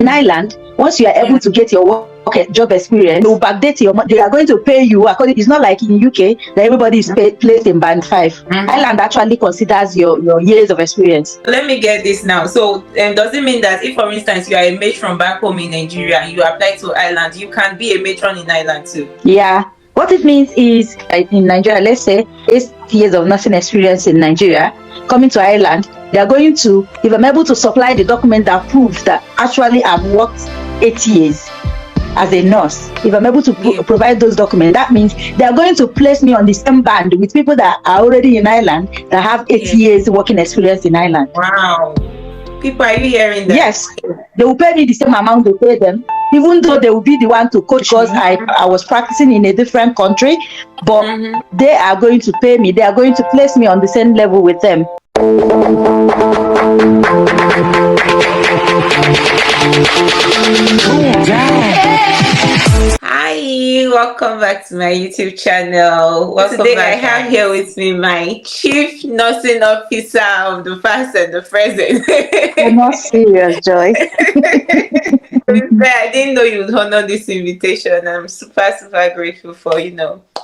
in Ireland, once you are able to get your work job experience, they will backdate your money. They are going to pay you according. It's not like in UK that everybody is placed in band 5. Ireland actually considers your years of experience. Let me get this now. So does it mean that if, for instance, you are a matron back home in Nigeria and you apply to Ireland, you can be a matron in Ireland too? Yeah. What it means is, in Nigeria, let's say 8 years of nursing experience in Nigeria, coming to Ireland, they are going to, if I'm able to supply the document that proves that actually I've worked 8 years as a nurse, if I'm able to provide those documents, that means they are going to place me on the same band with people that are already in Ireland that have 8 years working experience in Ireland. Wow. People, are you hearing that? Yes. They will pay me the same amount they pay them, even though they will be the one to coach because I was practicing in a different country, but they are going to pay me. They are going to place me on the same level with them. Hi, welcome back to my YouTube channel. Today I have here with me my Chief Nursing Officer of the past and the present. You're not serious, Joy. I didn't know you would honor this invitation. I'm super grateful for,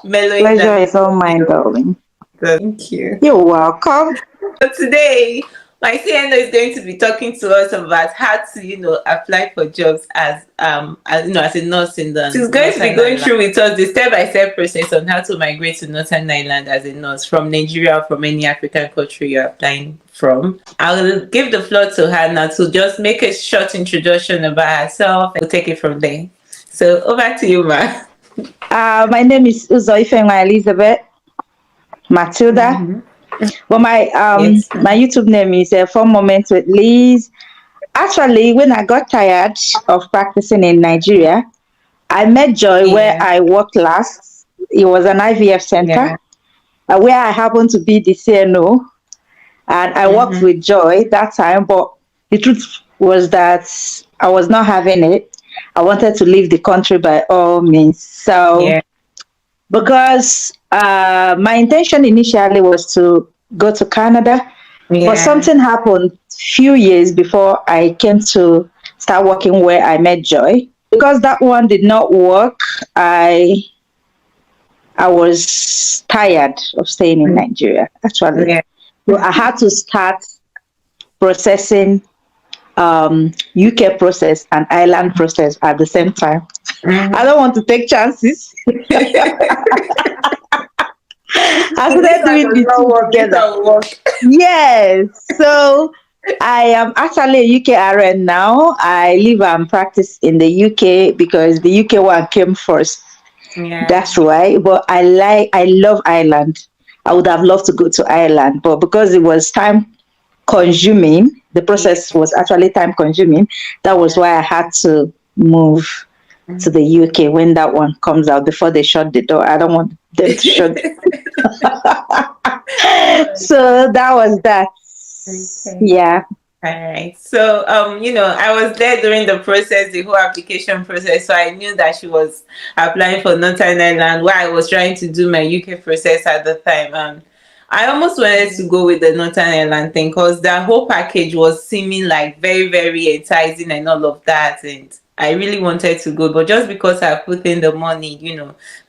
mellowing. Pleasure is all mine, darling. Thank you. You're welcome. So today, my CNO is going to be talking to us about how to, apply for jobs as a nurse in the. She's going to be going through with us the step-by-step process on how to migrate to Northern Ireland as a nurse from Nigeria or from any African country you're applying from. I'll give the floor to her now to just make a short introduction about herself. We'll take it from there. So over to you, ma. My name is Elizabeth Matilda. Well, my my YouTube name is Fun Moments with Liz. Actually, when I got tired of practicing in Nigeria, I met Joy where I worked last. It was an IVF center where I happened to be the CNO, and I worked with Joy that time. But the truth was that I was not having it. I wanted to leave the country by all means. So, because my intention initially was to go to Canada, but something happened few years before I came to start working where I met Joy. Because that one did not work, I was tired of staying in Nigeria, actually. So I had to start processing UK process and Ireland process at the same time. I don't want to take chances. I started doing the two together. Yes. So I am actually a UK RN now. I live and practice in the UK because the UK one came first. That's why. But I love Ireland. I would have loved to go to Ireland, but because it was time consuming, the process was actually time consuming. That was why I had to move to the UK when that one comes out before they shut the door. I don't want them to shut. So that was that. Yeah. All right. So, I was there during the process, the whole application process. So I knew that she was applying for Northern Ireland, where I was trying to do my UK process at the time. I almost wanted to go with the Northern Ireland thing because that whole package was seeming like very, very enticing and all of that. And I really wanted to go, but just because I put in the money,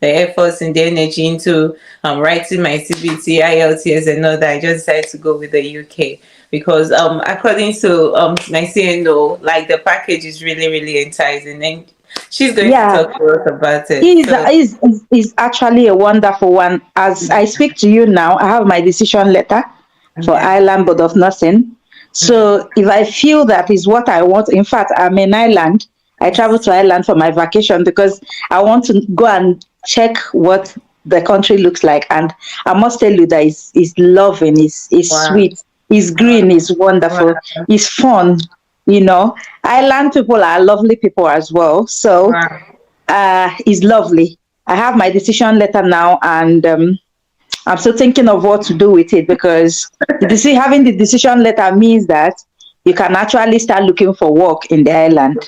the efforts and the energy into writing my CBT, IELTS and all that, I just decided to go with the UK because according to my CNO, like the package is really, really enticing, and she's going to talk to us about it. It's actually a wonderful one. As I speak to you now, I have my decision letter for Ireland Board of Nursing. So if I feel that is what I want, in fact, I'm in Ireland. I travel to Ireland for my vacation because I want to go and check what the country looks like. And I must tell you that it's loving, it's sweet, it's green, it's wonderful, it's fun. Ireland people are lovely people as well. So it's lovely. I have my decision letter now, and I'm still thinking of what to do with it because having the decision letter means that you can actually start looking for work in the island.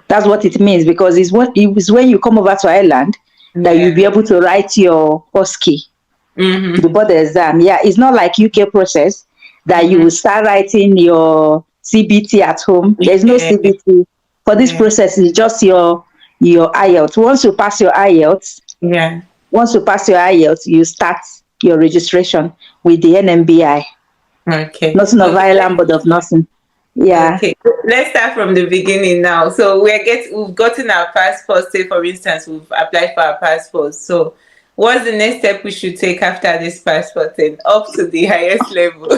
That's what it means, because it's when you come over to Ireland that you'll be able to write your OSCE, the board exam. Yeah, it's not like UK process that you will start writing your CBT at home. There's no CBT for this Yeah. process is just your IELTS. Yeah. Once you pass your IELTS, you start your registration with the NMBI, Okay. Nursing of Okay. Ireland Board of Nursing. Yeah. Okay. Let's start from the beginning now. So we've gotten our passport. Say for instance, we've applied for our passport. So what's the next step we should take after this passport and up to the highest level?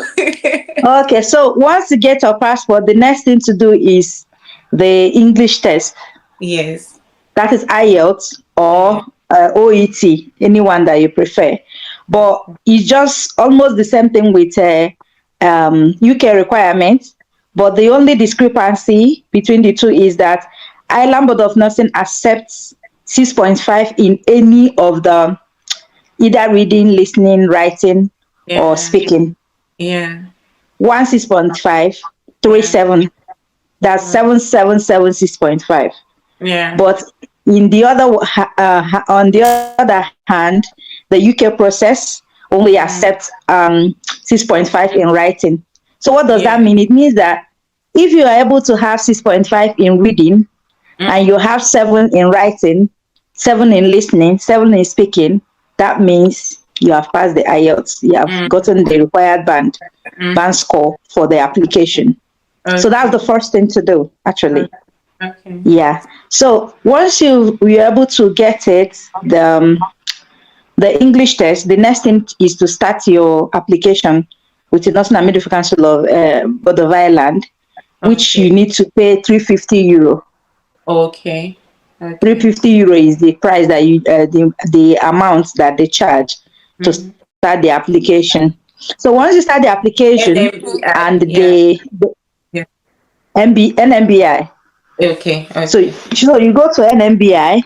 Okay, so once you get your passport, the next thing to do is the English test. Yes. That is IELTS Yeah. or OET, anyone that you prefer. But it's just almost the same thing with UK requirements. But the only discrepancy between the two is that Ireland Board of Nursing accepts 6.5 in any of the either reading, listening, writing, or Yeah. speaking. Yeah. One 6.5, three Yeah. 7. That's Mm. 777 6.5. Yeah. But on the other hand, the UK process only Mm. accepts 6.5 in writing. So what does that Yeah. mean? It means that if you are able to have 6.5 in reading and you have 7 in writing, 7 in listening, 7 in speaking, that means you have passed the IELTS. You have Mm. gotten the required band Mm. score for the application. So that's Okay. the first thing to do, actually. Okay. Okay. Yeah. So once you're able to get it, the English test, the next thing is to start your application with the National Midwifery Council of Board of Ireland, which you Okay. need to pay €350. Okay. Three Okay. fifty euro is the price that the amount that they charge to Mm-hmm. start the application. So once you start the application and NMPI. Yeah. the Yeah. NMBI, Okay. so Okay. you go to NMBI,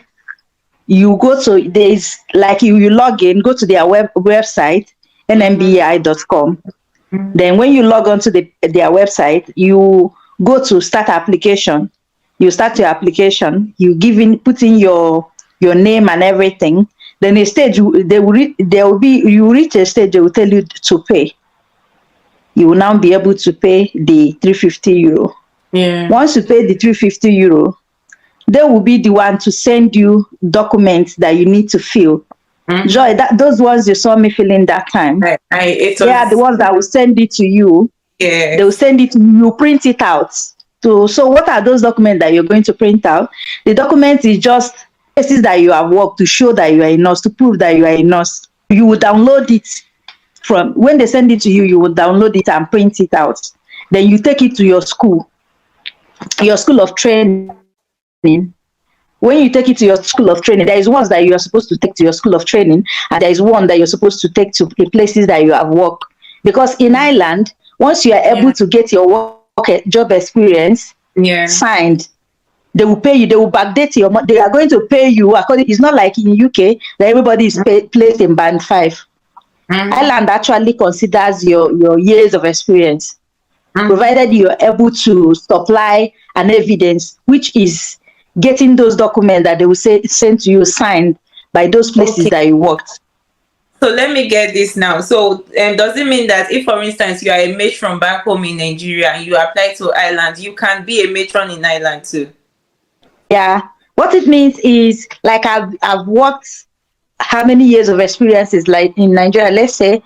you go to there's like you log in, go to their website Mm-hmm. nmbi.com. Mm-hmm. Then when you log on to their website, you go to start application. You start your application, you put in your name and everything. Then a stage there will be you reach a stage they will tell you to pay. You will now be able to pay the €350. Yeah. Once you pay the €350, they will be the one to send you documents that you need to fill. Mm-hmm. Joy, those ones you saw me filling that time, It they are the was. ones that will send it to you. They will Yes. send it to you, print it out. So what are those documents that you're going to print out? The document is just places that you have worked to show that you are a nurse, to prove that you are a nurse. You will download it from when they send it to you, you will download it and print it out. Then you take it to your school of training. When you take it to your school of training, there is ones that you are supposed to take to your school of training, and there is one that you're supposed to take to the places that you have worked. Because in Ireland, once you are able to Yeah. get your job experience Yeah. signed, they will pay you. They will backdate your money. They are going to pay you according. It's not like in UK that everybody is placed in band 5. Mm-hmm. Ireland actually considers your years of experience, Mm-hmm. provided you are able to supply an evidence, which is getting those documents that they will say send to you signed by those places Okay. that you worked. So let me get this now. So does it mean that if, for instance, you are a matron back home in Nigeria and you apply to Ireland, you can be a matron in Ireland too? Yeah. What it means is like I've worked how many years of experience is like in Nigeria? Let's say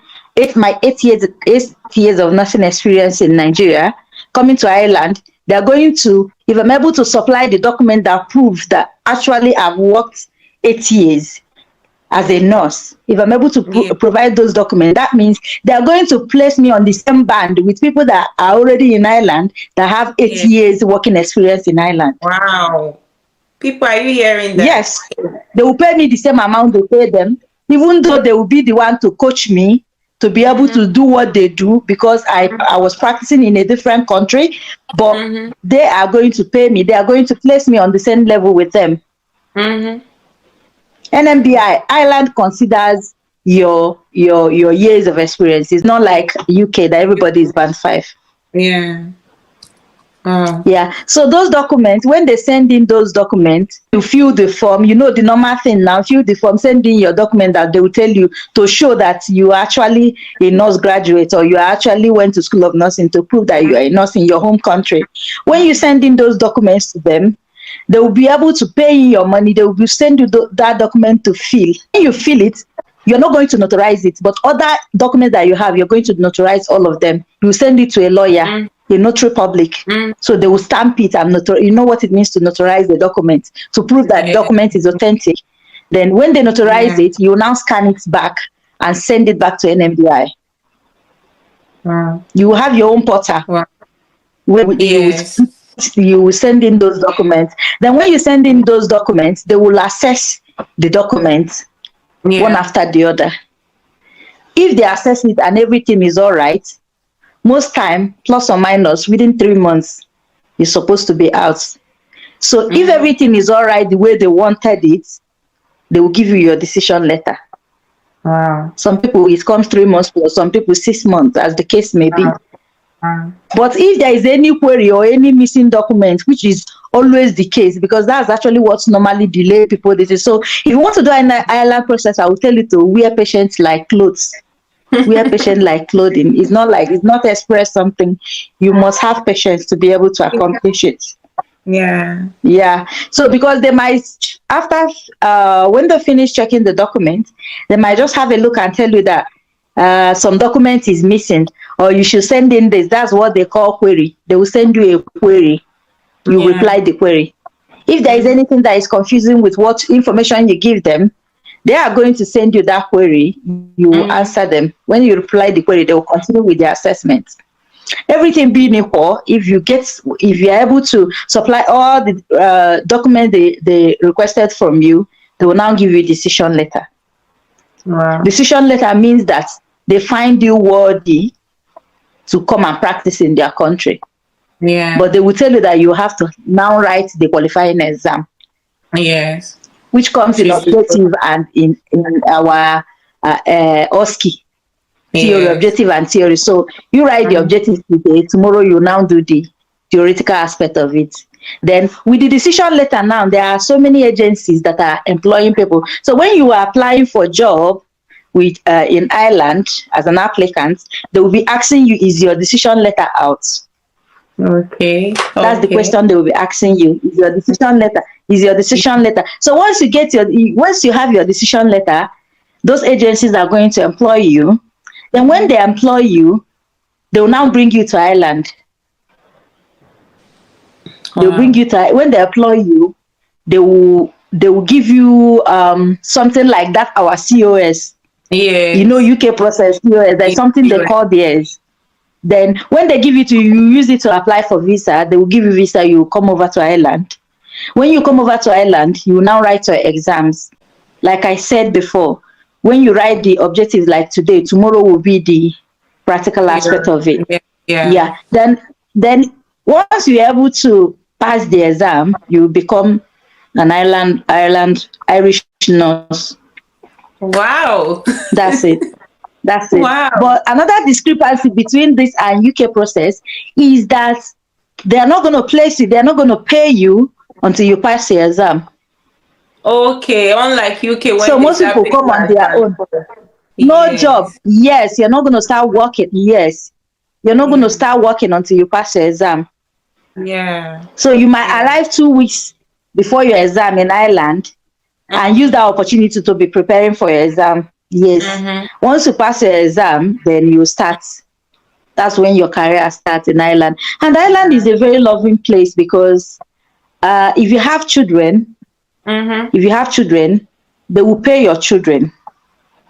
my 8 years of nursing experience in Nigeria, coming to Ireland, they're going to, if I'm able to supply the document that proves that actually I've worked 8 years as a nurse, if I'm able to Yeah. provide those documents, that means they're going to place me on the same band with people that are already in Ireland that have eight Yeah. years working experience in Ireland. Wow. People, are you hearing that? Yes, they will pay me the same amount they pay them, even though they will be the one to coach me to be able Mm-hmm. to do what they do because I was practicing in a different country, but Mm-hmm. they are going to pay me. They are going to place me on the same level with them. Mm-hmm. NMBI, Ireland considers your years of experience. It's not like UK that everybody is band 5. Yeah. Oh. Yeah. So those documents, when they send in those documents, you fill the form. You know the normal thing now. Fill the form, send in your document that they will tell you to show that you are actually a nurse graduate or you actually went to school of nursing to prove that you are a nurse in your home country. When you send in those documents to them, They will be able to pay you your money. They will send you that document to fill. When you fill it, you're not going to notarize it, but other documents that you have, you're going to notarize all of them. You send it to a lawyer, a notary public. So they will stamp it and notarize. You know what it means to notarize the document, to prove that the document is authentic. Then when they notarize it, you now scan it back and send it back to NMDI. Wow. You will have your own portal. Wow. Where you will send in those documents. Then when you send in those documents, they will assess the documents one after the other. If they assess it and everything is all right, most time, plus or minus, within 3 months, you're supposed to be out. So if everything is all right the way they wanted it, they will give you your decision letter. Wow. Some people, it comes 3 months plus, some people 6 months, as the case may be. But if there is any query or any missing document, which is always the case, because that's actually what's normally delay people. So if you want to do an ILR process, I will tell you to wear patients like clothes. Wear patient like clothing. It's not express something. You must have patience to be able to accomplish it. Yeah. So because they might, after when they finish checking the document, they might just have a look and tell you that some document is missing, or you should send in this. That's what they call query. They will send you a query. You reply the query. If there is anything that is confusing with what information you give them, they are going to send you that query. You answer them. When you reply the query, they will continue with the assessment. Everything being equal, if you are able to supply all the documents they requested from you, they will now give you a decision letter. Wow. Decision letter means that they find you worthy to come and practice in their country. But they will tell you that you have to now write the qualifying exam. Which comes in objective and in our OSCE. Theory, objective and theory. So you write the objective today, tomorrow you now do the theoretical aspect of it. Then with the decision letter now, there are so many agencies that are employing people. So when you are applying for a job with in Ireland as an applicant, they will be asking you, is your decision letter out? Okay. That's the question they will be asking you. Is your decision letter? Is your decision letter? So once you have your decision letter, those agencies are going to employ you. Then when they employ you, they will now bring you to Ireland. They'll bring you to, when they employ you, they will give you something like that, our COS. You know, UK process COS. There's something they call theirs. Then when they give it to you, you use it to apply for visa. They will give you visa, you come over to Ireland. When you come over to Ireland, you will now write your exams. Like I said before, when you write the objectives like today, tomorrow will be the practical aspect of it. Then once you're able to pass the exam, you become an Irish nurse. Wow. That's it. That's it. Wow. But another discrepancy between this and UK process is that they are not going to place you, they're not going to pay you until you pass the exam. Okay, unlike UK, when so most people come on their own. No job. Yes, you're not going to start working. Yes, you're not going to start working until you pass your exam. So you might arrive 2 weeks before your exam in Ireland and use that opportunity to be preparing for your exam. Yes. Once you pass your exam, then you start. That's when your career starts in Ireland. And Ireland is a very loving place because if you have children, they will pay your children.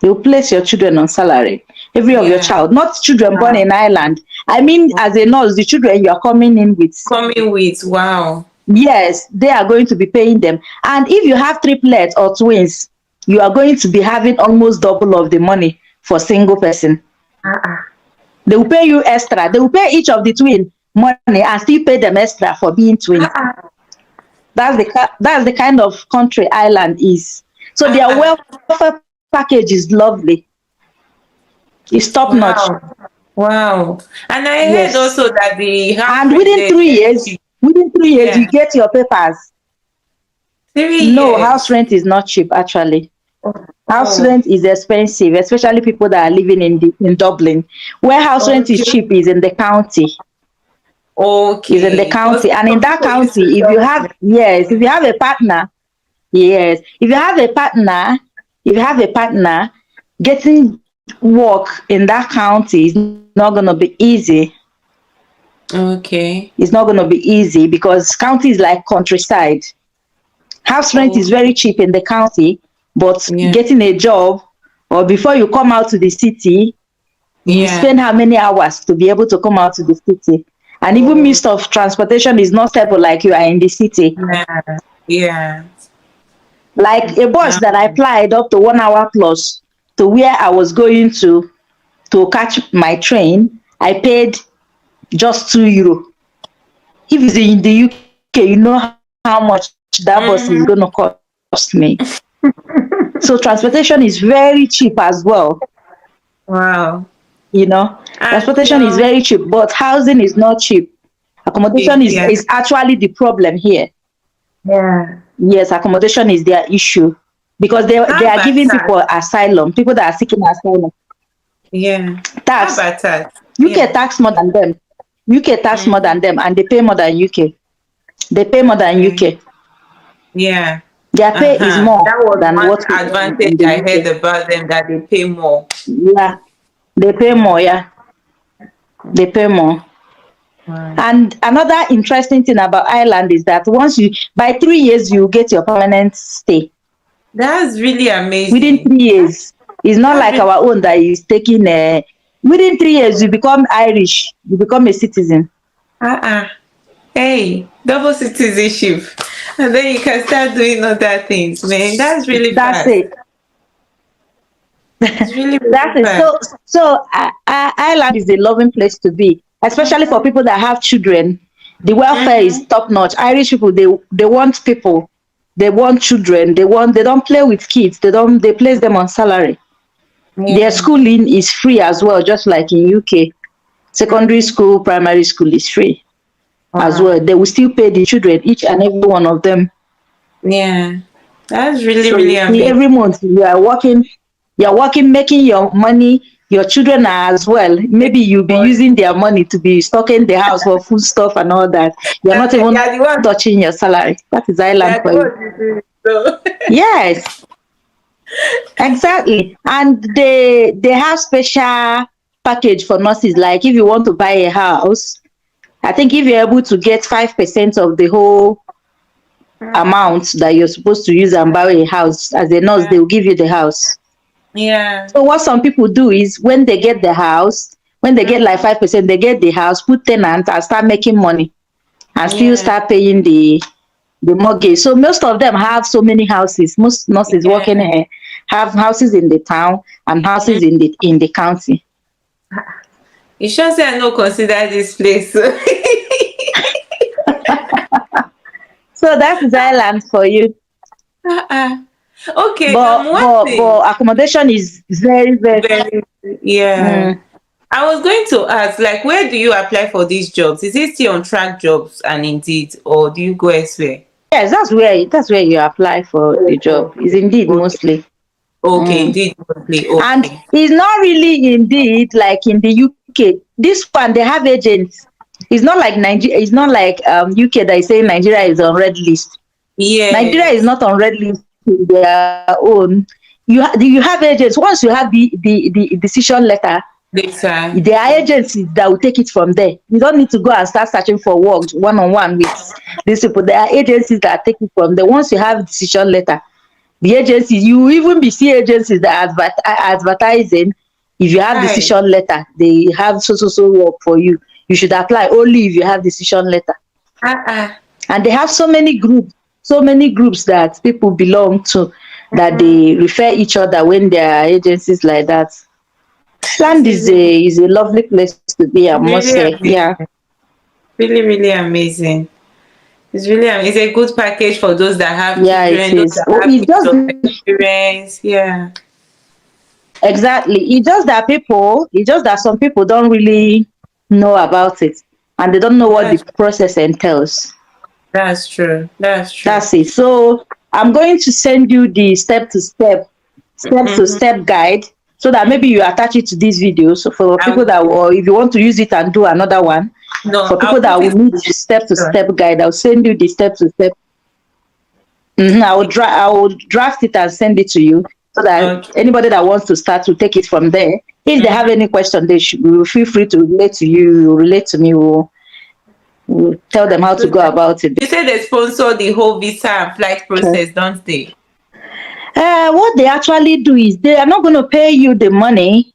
They will place your children on salary. Every of your child, not children born in Ireland. I mean, as a nurse, the children you are coming with. Wow. Yes, they are going to be paying them. And if you have triplets or twins, you are going to be having almost double of the money for single person. They will pay you extra. They will pay each of the twin money and still pay them extra for being twins. That's the kind of country Ireland is. So their welfare package is lovely. It's top notch. Wow. And I heard also that within 3 years, you get your papers. 3 years? No, house rent is not cheap actually. House rent is expensive, especially people that are living in Dublin. Where house rent is cheap is in the county. Is in the Okay. Because county, and in some that people used to county, if you tell have, me. yes, if you have a partner, yes, if you have a partner, getting work in that county is not going to be easy. Okay. It's not going to be easy because county is like countryside. House rent is very Okay. cheap in the county, but Yeah. getting a job or before you come out to the city, you Yeah. spend how many hours to be able to come out to the city? And even Oh, means of transportation is not stable like you are in the city. yeah. Yeah. Like a bus that I applied up to 1 hour plus to where I was going to catch my train, I paid just €2. If it's in the UK, you know how much that bus is going to cost me. So transportation is very cheap as well. Wow. Transportation is And very cheap, but housing is not cheap. Accommodation is yeah. actually the problem here. Yeah. Yes, accommodation is their issue because they How are about giving tax? people asylum, people that are seeking asylum. Yeah. How Tax. about tax? UK Yeah. tax more than them. UK tax more Mm, than them, and they pay more than UK. They pay more than okay. UK. Yeah. Their pay is That more was than one what we earn advantage in the I heard UK. about them, that they pay more. Yeah, they pay Yeah. more. Yeah, they pay more. Wow. And another interesting thing about Ireland is that once you, by 3 years, you get your permanent stay. That's really Within amazing. 3 years, it's not That's like really our own that is taking. Within 3 years, you become Irish. You become a citizen. uh-uh. Hey, double citizenship. And then you can start doing other things, man. That's really That's fast. it. It's really, really That is fast. Ireland is a loving place to be, especially for people that have children. The welfare Mm-hmm. is top notch. Irish people, they want people, they want children, they don't play with kids. They place them on salary. Their Yeah. schooling is free as well, just like in UK. Secondary Mm-hmm. school, primary school is free as Wow. well. They will still pay the children, each and every one of them. Yeah. That's really, So really you see, amazing. every month you're working, making your money. Your children are as well. Maybe you'll be using their money to be stocking the house for food stuff and all that. You're not They even are the ones. touching your salary. That is They Ireland are the for you. ones you do it. So Yes, exactly. And they have special package for nurses. Like if you want to buy a house, I think if you're able to get 5% of the whole amount that you're supposed to use and buy a house as a nurse, yeah. they will give you the house. Yeah. So what some people do is when they get the house, when they get like Mm-hmm. 5%, they get the house, put tenant and start making money and still Yeah. start paying the mortgage. So most of them have so many houses. Most nurses working Yeah. here have houses in the town and houses in the county. You sure say I no consider this place. So that is Ireland for you. uh-uh. Okay, But one but thing. but accommodation is very very Very, yeah. mm, I was going to ask, like, where do you apply for these jobs? Is it still on track jobs and Indeed, or do you go elsewhere? yes, that's where you apply for the job. Is indeed Okay, mostly. okay, Mm. Indeed, mostly. And Okay. it's not really indeed like in the UK. This one they have agents. It's not like Nigeria. It's not like UK that is saying Nigeria is on red list. Nigeria is Yes. not on red list in their own. You have agents. Once you have the decision letter, Later. there are agencies that will take it from there. You don't need to go and start searching for work one on one with these people. There are agencies that take it from there. Once you have decision letter, the agencies, you even be see agencies that advertising. If you have Hi. decision letter, they have so work for you. You should apply only if you have decision letter. Uh-uh. And they have so many groups that people belong to that Mm, they refer each other when there are agencies like that. this Land is is a lovely place to be, I must really say. Yeah. amazing. Really, really amazing. It's really it's a good package for those that have Yeah, it children, those is. that Oh, have it's years just of experience. Yeah. exactly. It's just that some people don't really know about it and they don't know what the That's process entails. that's true. That's true. That's it. So I'm going to send you the step to step Mm-hmm. guide so that maybe you attach it to this video. So for I people will, that, or if you want to use it and do another one, no, for I'll people that put will it need in the step to description. step guide, I'll send you the step to step. I will draft it and send it to you so that Okay. anybody that wants to start will take it from there. If they have Mhm. any question, they should will feel free to relate to you, relate to me. We'll tell them how to So go about it. you say they sponsor the whole visa and flight Okay. process, don't they? What they actually do is they are not going to pay you the money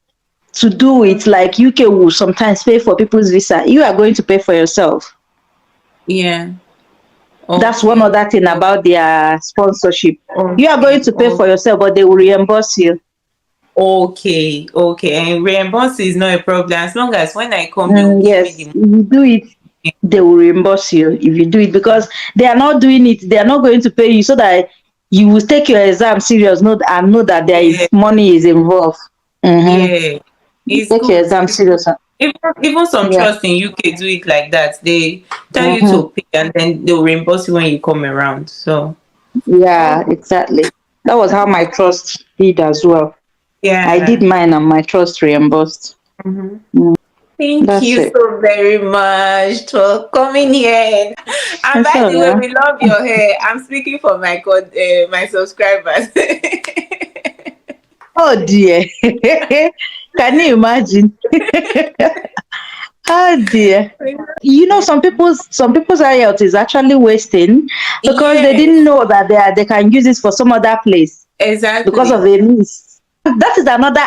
to do it like UK will sometimes pay for people's visa. You are going to pay for yourself. Yeah. That's one Okay. other thing about their sponsorship. You are going Okay. to pay for Okay. yourself, but they will reimburse you. Okay. Okay. And reimburse is not a problem as long as when I come, they will give me the Yes, if you do it, money. they will reimburse you if you do it, because they are not doing it. They are not going to pay you so that you will take your exam serious, and know that there Yeah. is money is involved. Mm-hmm. Yeah. It's Take your good. exam serious. Even some Yeah. trust in UK do it like that. They tell you Mm-hmm. to pay and then they'll reimburse you when you come around. So Yeah, exactly. That was how my trust did as well. I did yeah. mine and my trust reimbursed. Mhm. Mm, Thank that's you it. so very much for coming here. And That's by all the way, right. we love your hair. I'm speaking for my subscribers. Oh dear. Can you imagine? Oh dear. Some people's IELTS is actually wasting because they didn't Yes, know that they can use it for some other place because of exactly. a miss. That is another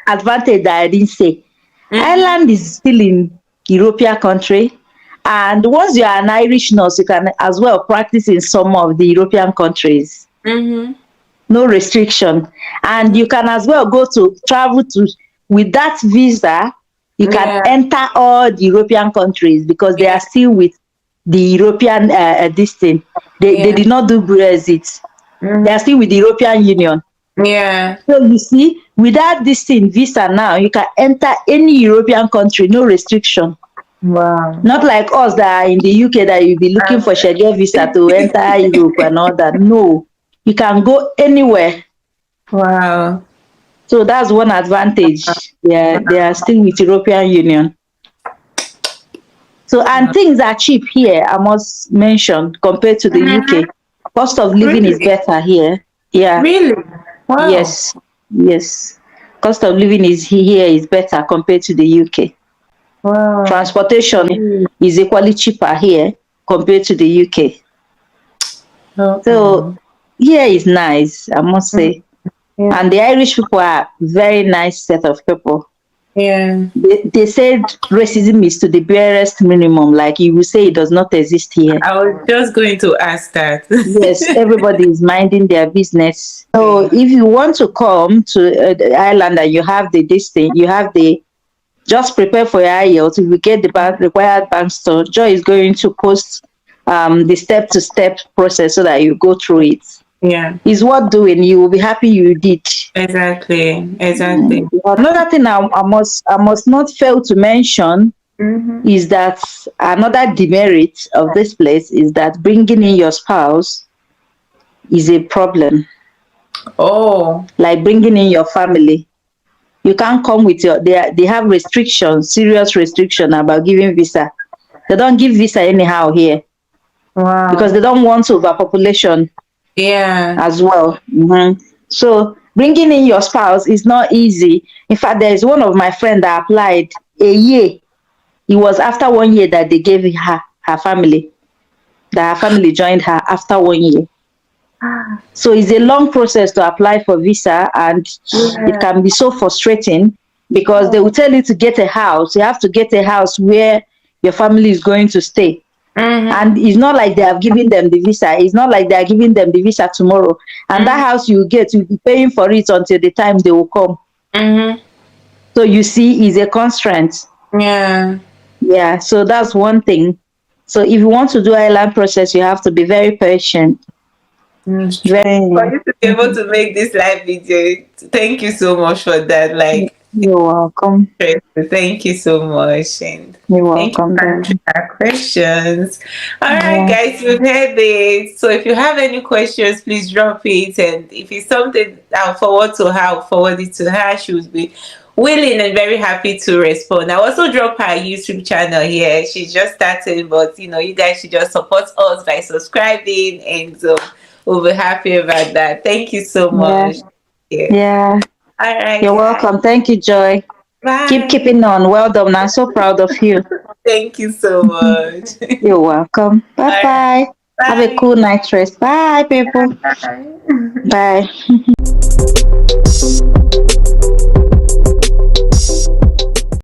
advantage that I didn't say. Mm-hmm. Ireland is still in European country, and once you are an Irish nurse, you can as well practice in some of the European countries. Mm-hmm. No restriction, and you can as well go to travel to with that visa. You can Yeah, enter all the European countries because they yeah, are still with the European this thing. They yeah. did not do Brexit. They are Mm-hmm. still with the European Union. Yeah. So you see, without this thing visa now, you can enter any European country, no restriction. Wow. Not like us that are in the UK that you'll be looking for Schedule visa to enter Europe and all that. No, you can go anywhere. Wow. So that's one advantage. They are still with European Union. So, and things are cheap here, I must mention, compared to the Mhm. UK. Cost of living is Really? better here. Yeah. Really? Wow. Yes. Yes. Cost of living is here is better compared to the UK. Wow. Transportation is equally cheaper here compared to the UK. So Uh-uh. here is nice, I must Mm, say. yeah. And the Irish people are very nice set of people. Yeah. They said racism is to the barest minimum, like you will say it does not exist here. I was just going to ask that. Yes, everybody is minding their business. So if you want to come to the island and you have the this thing, you have the just prepare for your IELTS. If you get the required bank store, Joy is going to post the step to step process so that you go through it. Yeah. It's worth doing. You will be happy you did. Exactly. Exactly. Another thing I must not fail to mention Mm-hmm. is that another demerit of this place is that bringing in your spouse is a problem. Oh. Like bringing in your family, you can't come with your. They have restrictions, serious restriction about giving visa. They don't give visa anyhow here because Wow. they don't want overpopulation Yeah. as well. So bringing in your spouse is not easy. In fact, there is one of my friend that applied a year. It was after 1 year that they gave her family. That her family joined her after 1 year. So it's a long process to apply for visa, and it Yeah. can be so frustrating because they will tell you to get a house. You have to get a house where your family is going to stay. Mm-hmm. And it's not like they have given them the visa. It's not like they are giving them the visa tomorrow. And that Mm-hmm. house you get, you'll be paying for it until the time they will come. Mm-hmm. So you see, it's a constraint. Yeah. Yeah, so that's one thing. So if you want to do island process, you have to be very patient. It's true. For Very. you to be able to make this live video, thank you so much for that. Like, You're welcome. Thank you so much. And You're thank you welcome, for answering darling. our questions. All right, Yeah. guys, we've heard it. So if you have any questions, please drop it. And if it's something I'll forward to her, I'll forward it to her. She will be willing and very happy to respond. I'll also drop her YouTube channel here. She's just starting, but you guys should just support us by subscribing, and we'll be happy about that. Thank you so Yeah. much. Yeah. Yeah. All right, You're guys. welcome. Thank you, Joy. Keep Bye. keeping on. Well done. I'm so proud of you. Thank you so much. You're welcome. Bye All right. bye. Have a Bye. cool night rest. Bye, people. Bye. Bye.